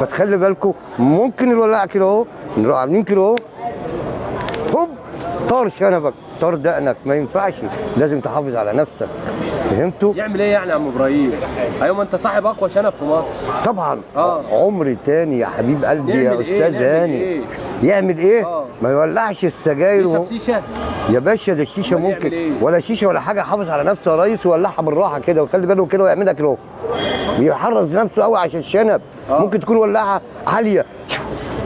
فتخلي بالكم ممكن الولاعه كده اهو نروح عاملين كده اهو هوب طار شنبك طار دقنك، ما ينفعش، لازم تحافظ على نفسك. فهمتوا؟ يعمل ايه يعني يا عم ابراهيم؟ ايوه ما انت صاحب اقوى شنب في مصر. طبعا. عمر تاني يا حبيب قلبي يا استاذ هاني. يعمل ايه؟ ما يولعش السجاير يشرب شيشه يا باشا. ده الشيشه ممكن ولا شيشه ولا حاجه، حافظ على نفسه يا ريس ويولعها بالراحه كده ويخلي باله كده ويعملها كده اهو. بيحرز نفسه قوي عشان الشنب. ممكن تكون ولعها عاليه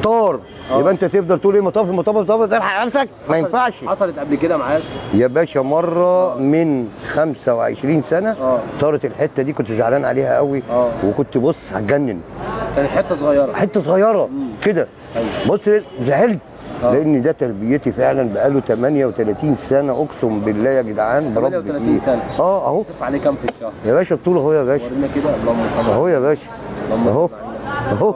طار، يبقى انت تفضل تقول ايه مطافي مطافي مطافي تلحق نفسك، ما ينفعش. حصلت قبل كده معاك يا باشا مره من 25 سنه طارت الحته دي، كنت زعلان عليها قوي وكنت بص هتجنن. كانت حته صغيره حته صغيره كده. بص زعلت لان ده تربيتي فعلا بقاله 38 سنه اقسم بالله يا جدعان برب 38 سنه اهو. تصرف عليه كام في الشهر يا باشا الطول اهو يا باشا. ورينا كده اللهم صل اهو يا باشا اهو اهو.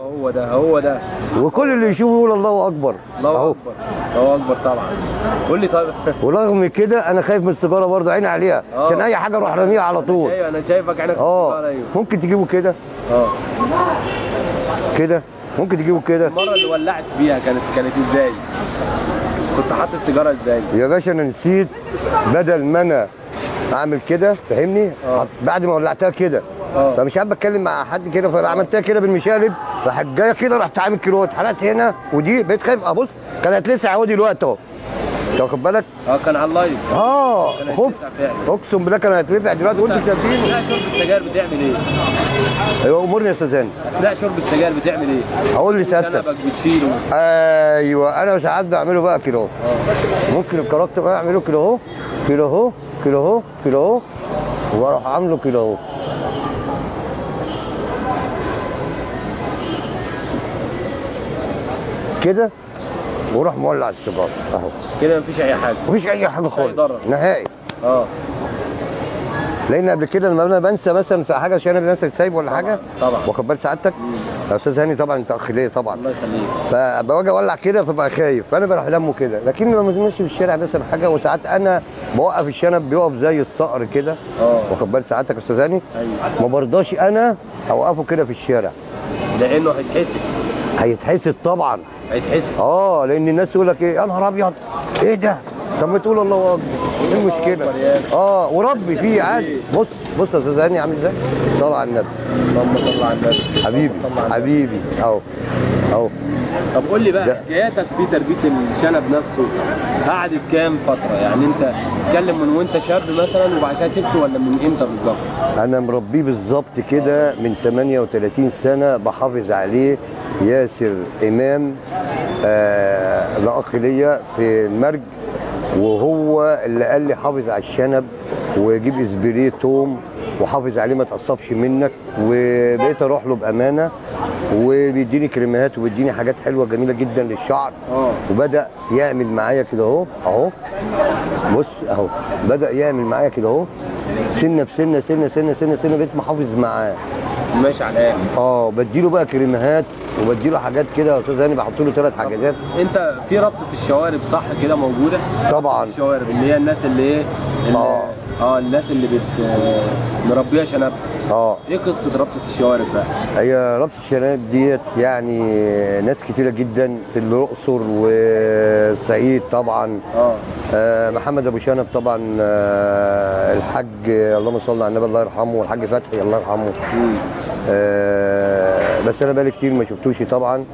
هو ده وكل اللي يشوفه يقول الله اكبر. الله اكبر الله اكبر طبعا. قول لي طيب ورغم كده انا خايف من السيجاره برضه، عيني عليها عشان اي حاجه اروح راميها على طول. ايوه انا شايفك عينك في السيجاره. ايوه ممكن تجيبه كده كده، ممكن تجيبه كده. المره اللي ولعت بيها كانت ازاي؟ كنت حاطط السيجاره ازاي؟ يا باشا انا نسيت، بدل ما انا اعمل كده فاهمني بعد ما ولعتها كده فمش عارف اتكلم مع حد كده، فعملتها كده بالمشالب، راحت جايه كده، رحت عامل كيلوات حلقت هنا ودي بقيت خايف ابص كانت لسه اهو دلوقتي اهو. انت واخد بالك؟ كان على اللايف. خف اقسم بالله كان هيترفع دلوقتي وانتوا شايفين. اثناء شرب السجاير بتعمل ايه؟ ايوه امورني يا استاذ هاني. اثناء شرب السجاير بتعمل ايه؟ هقول لسيادتك. شنبك بتشيله. ايوه انا ساعات بعمله بقى كده اهو. ممكن الكاركتر بقى اعمله كده اهو كده اهو كده اهو كده اهو واروح عامله كده اهو. كده واروح مولع السيجاره اهو. كده مفيش اي حاجه. مفيش اي حاجه خالص نهائي. لان قبل كده لما انا بنسى مثلا في حاجه عشان انا مثلا سايب ولا حاجه طبعا واخد بال سعادتك يا استاذ هاني. طبعا انت اخ ليا طبعا الله يخليك. فبواجي اولع كده فبقى خايف، فانا بروح لمه كده. لكن لما ماشي في الشارع مثلا حاجه وساعات انا بوقف الشنب بيقف زي الصقر كده واخد بال سعادتك يا استاذ هاني. ما برضاش انا اوقفه كده في الشارع لانه هيتحسب. هيتحسب طبعا هيتحسب. لان الناس تقول لك ايه يا نهار ابيض ايه ده؟ طب ما تقول الله اكبر، ايه المشكله؟ وربي فيه عادي. بص بص يا استاذ هاني عامل ازاي؟ صل على النبي. اللهم صل على النبي. حبيبي حبيبي اهو اهو. طب قول لي بقى حكاياتك في تربيه الشنب نفسه قعدت كام فتره؟ يعني انت تتكلم من وانت شاب مثلا وبعد كده سبته ولا من امتى بالظبط؟ انا مربيه بالظبط كده من 38 سنه بحافظ عليه. ياسر امام ده اخ ليا في المرج، وهو اللي قال لي حافظ على الشنب وجيب اسبريه توم وحافظ عليه ما تقصفش منك، وبقيت اروح له بامانه وبيديني كريمات وبيديني حاجات حلوه جميله جدا للشعر. وبدا يعمل معايا كده اهو بص اهو بدا يعمل معايا كده اهو سنه بسنه سنه سنه سنه سنه بقيت محافظ معاه ماشي على الاخر. بديله بقى كريمات وبديله حاجات كده يا استاذ هاني، بحط له 3 حاجات. انت في ربطه الشوارب صح كده موجوده؟ طبعا الشوارب اللي هي الناس اللي ايه الناس اللي مربيه شنب. ايه قصه ربطه الشوارب بقى؟ هي ربطه الشنب ديت يعني ناس كتيره جدا في الاقصر والصعيد طبعا. محمد ابو شنب طبعا، الحاج اللهم صل على النبي الله يرحمه، والحاج فتحي الله يرحمه. بس انا بقالي كتير ما شفتوش طبعا.